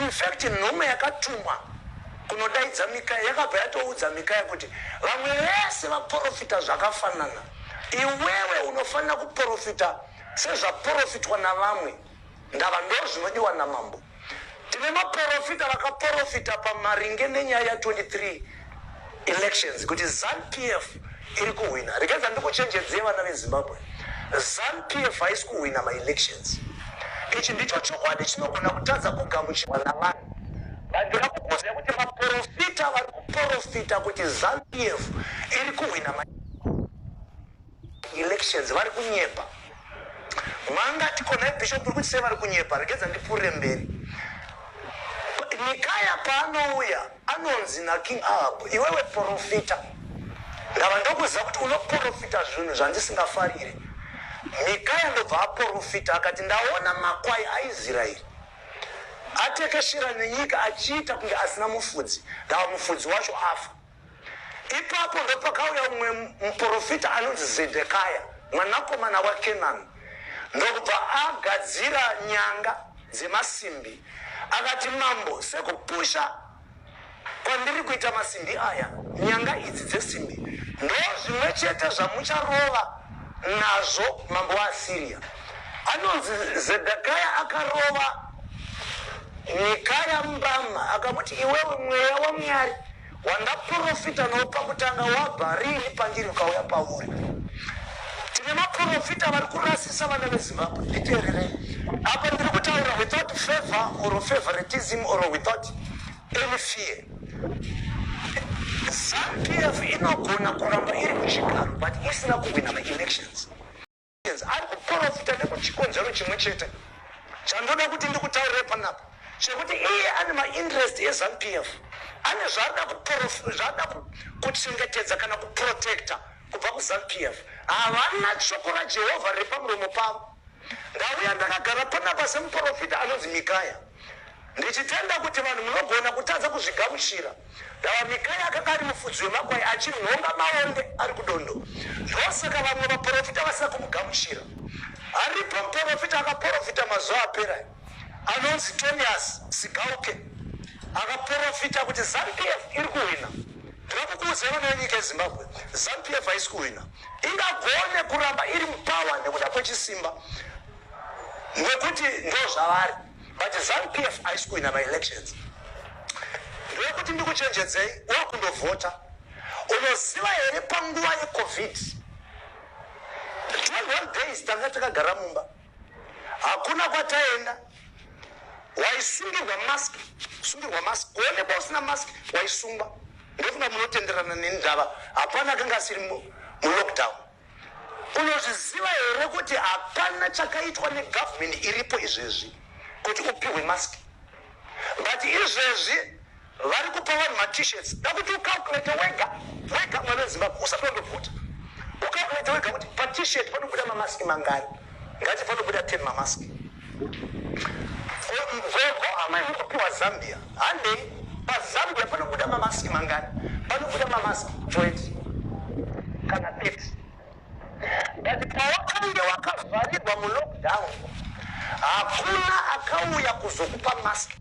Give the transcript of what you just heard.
in fact nhume yakatumwa kunodaidza Mikaya yakabva yatoudza Mikaya kuti vamwe vese vaprofita zvakafanana, iwewe unofanira kuprofita sezvaprofitwa navamwe. Ndava ndo zvinodiwa namambo. Tine maprofita vakaprofita pamaringe nenyaya 23 elections kuti ZANU-PF iri kuwina. Rekedza ndikuchenjedzei vana veZimbabwe, ZANU-PF haisi kuwina ma-elections. Ichi ndicho chokwadi chinogona kutadza kugamuchirwa navanhu. Ndandira kukuziva kuti maprofita vari kuprofita kuti ZANU-PF iri kuwina ma-elections vari kunyepa. Mangati kona bishop uri kuti sei vari kunyepa, rekedza ndipfuurire mberi. Mikaya paanouya anonzi naKing Ahab, iwewe profita. Ndava ndokuziva kuti unoprofita zvinhu zvandisingafarire. Mikaya ndobva aprofita akati ndaona makwai aIsraeri atekeshera nenyika achiita kunge asina mufudzi, ndava mufudzi wacho afa. Ipapo ndopakauya mumwe muprofita anonzi Zedekaya, mwanakomana waKenani, ndokubva agadzira nyanga dzemasimbi. Akati mambo, sekupusha kwandiri kuita masimbi aya, nyanga idzi dzesimbi ndo zvimwe chete zvamucharova nazvo mambo waAsiria. Anonzi Zedekaya akarova Mikaya mbama akamuti iwewe mweya waMwari wandaprofita nopakutanga wabharili pandiri ukauya pauri. Tine maprofita vari kurasisa vana veZimbabwe. Nditeererei apa ndiri kutaura without favor or favoritism or without any fear. ZANU-PF inogona kuramba iri kuchigaro but isina kuwina ma-elections. Ari kuprofita nekuchikonzero chimwe chete chandoda kuti ndikutaurire panapa, chekuti iye ane ma-interest eZANU-PF, ane zvaada kuchengetedza kana kuprotecta kubva kuZANU-PF. Havana shoko raJehovha riri pamuromo pavo. Ndauya ndakagara panapa semuprofita anonzi Mikaya, ndichitenda kuti vanhu munogona kutadza kuzvigamuchira. Ndava Mikaya akanga ari mufudzi wemakwai achinhonga maonde ari kudondo. Ndosaka vamwe vaprofita vasina kumugamuchira. Aripo muprofita akaprofita mazuva apera anonzi Tonias Sigauke, akaprofita kuti ZANU-PF iri kuwina. Ndiri kukuudzai vana venyika yeZimbabwe, ZANU-PF haisi kuwina. Ingagone kuramba iri mupawa nekuda kwechisimba nekuti ndo zvavari, but ZANU-PF haisi kuwina ma-elections. Ndekuti ndikuchenjedzei, uri kundovhota. Unoziva here panguva yeCovid 21 days tanga takagara mumba, hakuna kwataenda, waisungirwa mask, kuonekwa usina mask waisungwa. Ndofunga munotenderana nendava, hapana akanga asiri mulockdown. Unozviziva here kuti hapana chakaitwa negovernment iripo izvezvi kuti upiwe mask, but izvezvi vari kupa vanhu ma-t-shirts. Dakuti ukalkulate wega mwana weZimbabwe usatondovhota, ukalkulate wega kuti pa-t-shirt panobuda mamaski mangari, ngati panobuda 10 mamaski. Mvego amai mukupiwa Zambia, handei paZambia panobuda mamaski mangari, panobuda mamaski 20 kana 30. But pawakange wakavharirwa mulockdown, hakuna akauya kuzokupa maski.